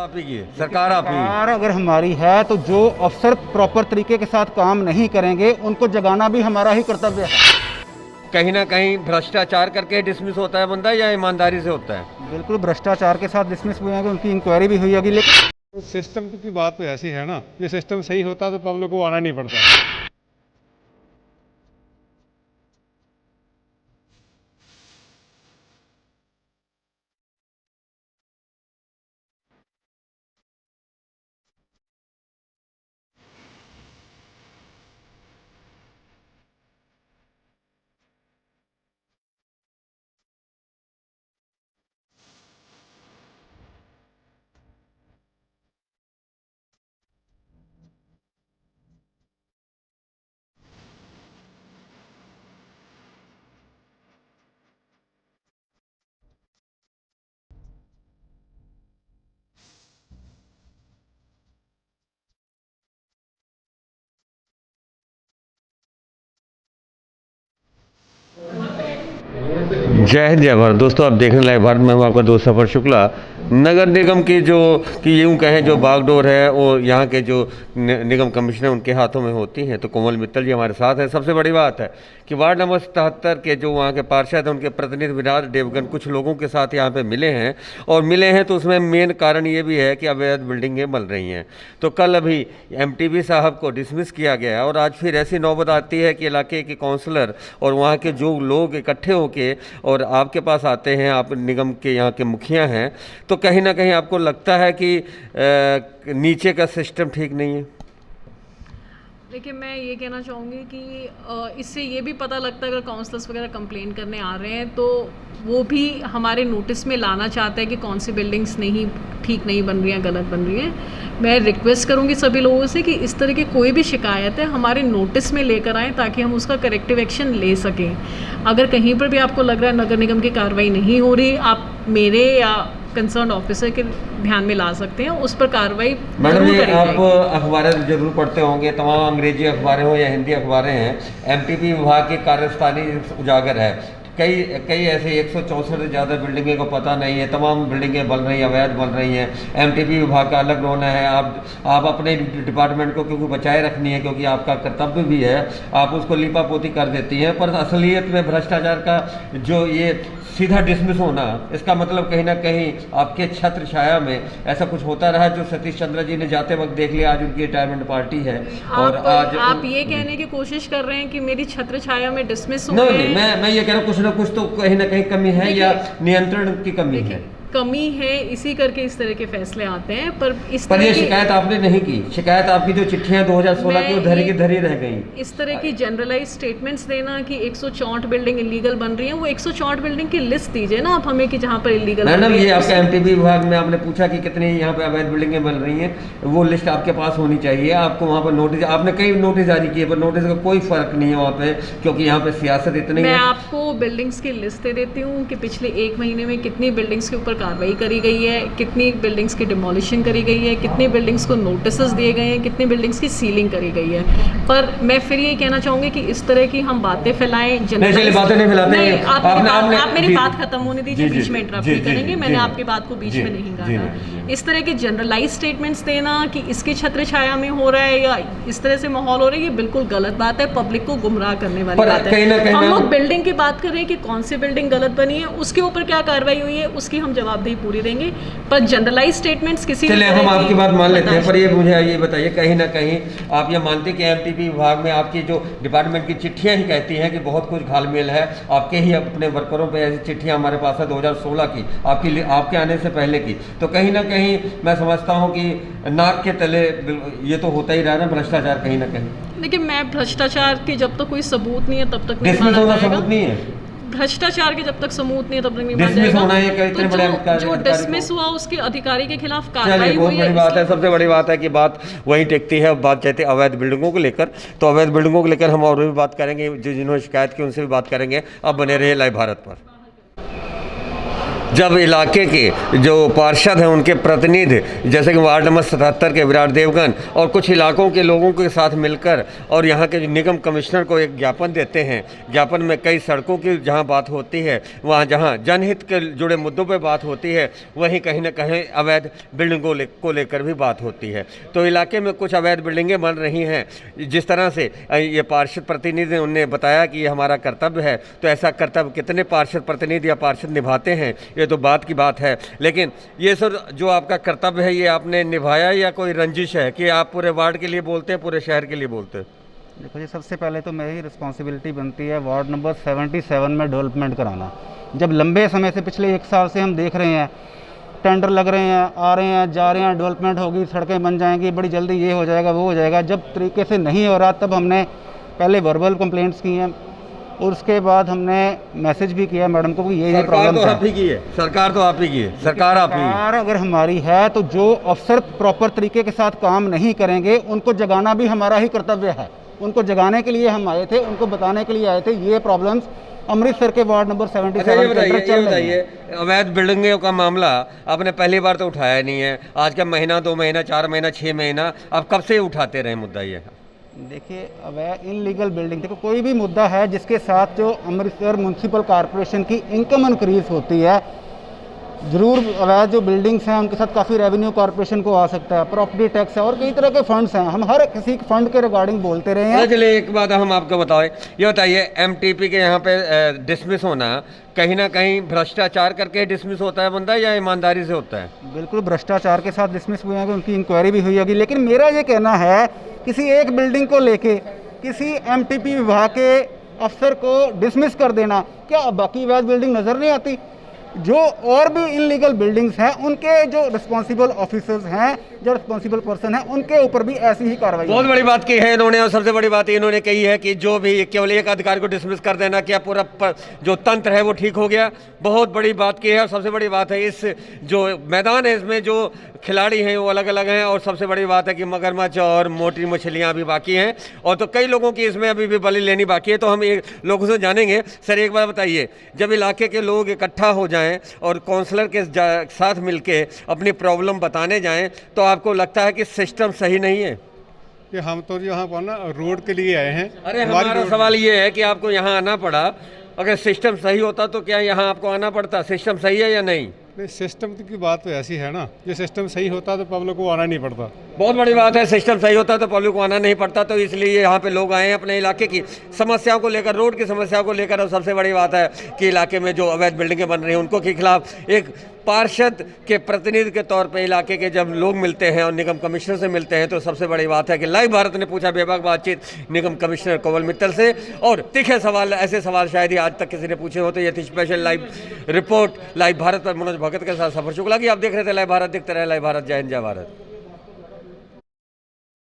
आप ही की है, सरकार आप ही है। सरकार अगर हमारी है तो जो अफसर प्रॉपर तरीके के साथ काम नहीं करेंगे उनको जगाना भी हमारा ही कर्तव्य है। कहीं ना कहीं भ्रष्टाचार करके डिसमिस होता है बंदा या ईमानदारी से होता है? बिल्कुल भ्रष्टाचार के साथ डिसमिस हुए हैं, उनकी इंक्वायरी भी हुई होगी, लेकिन सिस्टम की बात तो ऐसी है ना, ये सिस्टम सही होता तो पब्लिक को आना नहीं पड़ता। जय हिंद जय भारत दोस्तों, आप देखने लायक भारत में हूँ आपका दोस्त सफर शुक्ला। नगर निगम की जो कि यूँ कहें जो बागडोर है वो यहाँ के जो निगम कमिश्नर उनके हाथों में होती हैं। तो कोमल मित्तल जी हमारे साथ हैं। सबसे बड़ी बात है कि वार्ड नंबर 77 के जो वहाँ के पार्षद हैं उनके प्रतिनिधि विराज देवगन कुछ लोगों के साथ यहाँ पे मिले हैं, और मिले हैं तो उसमें मेन कारण ये भी है कि अवैध बिल्डिंगें बन रही हैं। तो कल अभी एमटीबी साहब को डिसमिस किया गया है और आज फिर ऐसी नौबत आती है कि इलाके के काउंसलर और वहाँ के जो लोग इकट्ठे होके और आपके पास आते हैं, आप निगम के यहाँ के मुखिया हैं, तो कहीं ना कहीं आपको लगता है कि नीचे का सिस्टम ठीक नहीं है। देखिए, मैं ये कहना चाहूँगी कि इससे ये भी पता लगता है अगर काउंसलर्स वगैरह कंप्लेन करने आ रहे हैं तो वो भी हमारे नोटिस में लाना चाहता है कि कौन सी बिल्डिंग्स ठीक नहीं बन रही हैं, गलत बन रही हैं। मैं रिक्वेस्ट करूँगी सभी लोगों से कि इस तरह की कोई भी शिकायत है हमारे नोटिस में लेकर आएँ ताकि हम उसका करेक्टिव एक्शन ले सकें। अगर कहीं पर भी आपको लग रहा है नगर निगम की कार्रवाई नहीं हो रही, आप मेरे या कंसर्न ऑफिसर के ध्यान में ला सकते हैं, उस पर कार्रवाई। मैडम जी, आप अखबारें जरूर पढ़ते होंगे, तमाम अंग्रेजी अखबारें हो या हिंदी अखबारें हैं। एमटीपी विभाग की कार्यस्थानी उजागर है, कई ऐसे 164 से ज़्यादा बिल्डिंगें को पता नहीं है, तमाम बिल्डिंगें बन रही हैं, अवैध बन रही हैं। एमटीपी विभाग का अलग रोना है। आप अपने डिपार्टमेंट को क्योंकि बचाए रखनी है, क्योंकि आपका कर्तव्य भी है, आप उसको लीपापोती कर देती हैं। पर असलियत में भ्रष्टाचार का जो ये सीधा डिसमिस होना, इसका मतलब कहीं ना कहीं आपके छत्र छाया में ऐसा कुछ होता रहा जो सतीश चंद्र जी ने जाते वक्त देख लिया। आज उनकी रिटायरमेंट पार्टी है और आज आप ये कहने की कोशिश कर रहे हैं कि मेरी छत्र छाया में डिसमिस हुए नहीं, मैं ये कह रहा हूँ कुछ ना कुछ तो कहीं ना कहीं कमी है या नियंत्रण की कमी है। कमी है, इसी करके इस तरह के फैसले आते हैं। पर ये शिकायत आपने नहीं की। शिकायत आपकी जो चिट्ठियां 2016 की वो धरी की धरी रह गई। इस तरह की जनरलाइज स्टेटमेंट्स देना कि 164 बिल्डिंग इलीगल बन रही हैं, वो 164 बिल्डिंग की लिस्ट दीजिए ना आप हमें कि जहाँ पर इलीगल। मैडम, ये आपका एमटीबी विभाग में आपने पूछा कि कितनी यहाँ पे अवैध बिल्डिंगें बन रही हैं, वो लिस्ट आपके पास होनी चाहिए। आपको वहाँ पर नोटिस, आपने कई नोटिस जारी किए पर नोटिस का कोई फर्क नहीं है वहाँ पे, क्योंकि यहाँ पे सियासत इतनी है। मैं आपको बिल्डिंग्स की लिस्ट दे देती हूँ कि पिछले 1 महीने में कितनी बिल्डिंग्स के ऊपर कार्रवाई करी गई है, कितनी बिल्डिंग्स की डिमोलिशन करी गई है, कितनी बिल्डिंग्स को नोटिसेस दिए गए हैं, कितनी बिल्डिंग्स की सीलिंग करी गई है। पर मैं फिर ये कहना चाहूँगी कि इस तरह की हम बातें फैलाएं, बातें नहीं फैलाते हैं। आप मेरी बात खत्म होने दीजिए, बीच में इंटरप्ट नहीं करेंगे। मैंने आपकी बात को बीच में नहीं कहा। इस तरह के जनरलाइज स्टेटमेंट्स देना कि इसकी छत्र छाया में हो रहा है या इस तरह से माहौल हो रहा है, ये बिल्कुल गलत बात है, पब्लिक को गुमराह करने वाली बात है। हम लोग बिल्डिंग की बात कर रहे हैं कि कौन सी बिल्डिंग गलत बनी है, उसके ऊपर क्या कार्रवाई हुई है, उसकी हम जवाबदेही पूरी देंगे। पर जनरलाइज स्टेटमेंट्स किसी चलिए हम आपकी बात मान लेते हैं, पर ये मुझे ये बताइए, कहीं ना कहीं आप ये मानते हैं कि एमटीपी विभाग में आपकी जो डिपार्टमेंट की चिट्ठियां ही कहती हैं कि बहुत कुछ घालमेल है, आपके ही अपने वर्करों पे ऐसी चिट्ठियां हमारे पास है 2016 की, आपके आने से पहले की। तो कहीं ना कहीं मैं समझता हूँ कि नाक के तले ये तो होता ही रहा ना भ्रष्टाचार कहीं ना कहीं। लेकिन मैं भ्रष्टाचार की जब तक कोई सबूत नहीं है तब तक नहीं माना जाएगा। सबूत नहीं है भ्रष्टाचार के जब तक सबूत नहीं है तब तक नहीं माना जाएगा। तो जो डिसमिस हुआ उसके अधिकारी के खिलाफ कार्रवाई हुई है। बड़ी बात है, सबसे बड़ी बात है कि बात वहीं टेकती है। बात कहते हैं अवैध बिल्डिंगों को लेकर, तो अवैध बिल्डिंगों को लेकर हम और भी बात करेंगे, जो जिन्होंने शिकायत की उनसे भी बात करेंगे। अब बने रहिए लाइव भारत पर। जब इलाके के जो पार्षद हैं उनके प्रतिनिधि जैसे कि वार्ड नंबर 77 के विराट देवगन और कुछ इलाकों के लोगों के साथ मिलकर और यहाँ के निगम कमिश्नर को एक ज्ञापन देते हैं। ज्ञापन में कई सड़कों की जहाँ बात होती है, वहाँ जहाँ जनहित के जुड़े मुद्दों पर बात होती है, वहीं कहीं ना कहीं अवैध बिल्डिंगों को लेकर भी बात होती है। तो इलाके में कुछ अवैध बिल्डिंगें बन रही हैं। जिस तरह से ये पार्षद प्रतिनिधि उन्होंने बताया कि ये हमारा कर्तव्य है, तो ऐसा कर्तव्य कितने पार्षद प्रतिनिधि या पार्षद निभाते हैं, ये तो बात की बात है। लेकिन ये सर जो आपका कर्तव्य है, ये आपने निभाया या कोई रंजिश है कि आप पूरे वार्ड के लिए बोलते हैं, पूरे शहर के लिए बोलते हैं? देखो जी, सबसे पहले तो मेरी रिस्पॉन्सिबिलिटी बनती है वार्ड नंबर 77 में डेवलपमेंट कराना। जब लंबे समय से पिछले 1 साल से हम देख रहे हैं, टेंडर लग रहे हैं, आ रहे हैं, जा रहे हैं, डेवलपमेंट होगी, सड़कें बन जाएंगी, बड़ी जल्दी ये हो जाएगा, वो हो जाएगा। जब तरीके से नहीं हो रहा तब हमने पहले वर्बल कंप्लेंट्स की हैं और उसके बाद हमने मैसेज भी किया मैडम को कि ये प्रॉब्लम तो आप ही की है, सरकार तो आप ही की है, सरकार आप ही है। सरकार अगर हमारी है तो जो अफसर प्रॉपर तरीके के साथ काम नहीं करेंगे उनको जगाना भी हमारा ही कर्तव्य है। उनको जगाने के लिए हम आए थे, उनको बताने के लिए आए थे ये प्रॉब्लम्स अमृतसर के वार्ड नंबर 77 ये बताइए अवैध बिल्डिंगों का मामला आपने पहली बार तो उठाया नहीं है, आज का महीना, 2 महीना, 4 महीना, 6 महीना, आप कब से उठाते रहे मुद्दा ये? देखिए, अवैध इनलीगल बिल्डिंग, देखो कोई भी मुद्दा है जिसके साथ जो अमृतसर म्यूनसिपल कॉरपोरेशन की इनकम इंक्रीज होती है, ज़रूर अवैध जो बिल्डिंग्स हैं उनके साथ काफ़ी रेवेन्यू कॉर्पोरेशन को आ सकता है, प्रॉपर्टी टैक्स है और कई तरह के फंड्स हैं। हम हर किसी फंड के रिगार्डिंग बोलते रहे हैं। चलिए एक बात हम आपको बताएं, ये बताइए एमटीपी के यहाँ पे डिसमिस होना कहीं ना कहीं भ्रष्टाचार करके डिसमिस होता है बंदा या ईमानदारी से होता है? बिल्कुल भ्रष्टाचार के साथ डिसमिस हुए हैं, उनकी इंक्वायरी भी हुई होगी। लेकिन मेरा ये कहना है किसी एक बिल्डिंग को लेके किसी एमटीपी विभाग के अफसर को डिसमिस कर देना, क्या बाकी अवैध बिल्डिंग नज़र नहीं आती? जो और भी इनलीगल बिल्डिंग्स हैं उनके जो रिस्पॉन्सिबल ऑफिसर्स हैं, जो रिस्पॉन्सिबल पर्सन हैं, उनके ऊपर भी ऐसी ही कार्रवाई। बहुत बड़ी बात की है इन्होंने और सबसे बड़ी बात इन्होंने कही है कि जो भी केवल एक अधिकारी को डिसमिस कर देना, क्या पूरा जो तंत्र है वो ठीक हो गया? बहुत बड़ी बात की है और सबसे बड़ी बात है इस जो मैदान है इसमें जो खिलाड़ी हैं वो अलग अलग हैं और सबसे बड़ी बात है कि मगरमच्छ और मोटी मछलियाँ अभी बाकी हैं और तो कई लोगों की इसमें अभी भी बलि लेनी बाकी है। तो हम एक लोगों से जानेंगे। सर एक बार बताइए, जब इलाके के लोग इकट्ठा हो जाएं और काउंसलर के साथ मिलके अपनी प्रॉब्लम बताने जाएं तो आपको लगता है कि सिस्टम सही नहीं है? कि हम तो यहाँ पर ना रोड के लिए आए हैं। अरे हमारा सवाल ये है कि आपको यहाँ आना पड़ा, अगर सिस्टम सही होता तो क्या यहाँ आपको आना पड़ता? सिस्टम सही है या नहीं? नहीं, सिस्टम की बात तो ऐसी है ना, ये सिस्टम सही होता तो पब्लिक को आना नहीं पड़ता। बहुत बड़ी बात है, सिस्टम सही होता तो पब्लिक को आना नहीं पड़ता। तो इसलिए यहाँ पे लोग आए हैं अपने इलाके की समस्याओं को लेकर, रोड की समस्याओं को लेकर। और सबसे बड़ी बात है कि इलाके में जो अवैध बिल्डिंगें बन रही हैं उनको के खिलाफ एक पार्षद के प्रतिनिधि के तौर पे इलाके के जब लोग मिलते हैं और निगम कमिश्नर से मिलते हैं तो सबसे बड़ी बात है कि लाइव भारत ने पूछा बेबाक बातचीत निगम कमिश्नर कोमल मित्तल से और तीखे सवाल, ऐसे सवाल शायद ही आज तक किसी ने पूछे हो। तो ये थी special live report live Bharat पर मनोज भगत के साथ सफर शुक्ला की। आप देख रहे थे लाइव भारत, देखते रहे लाइव भारत। जय हिंद, जय भारत।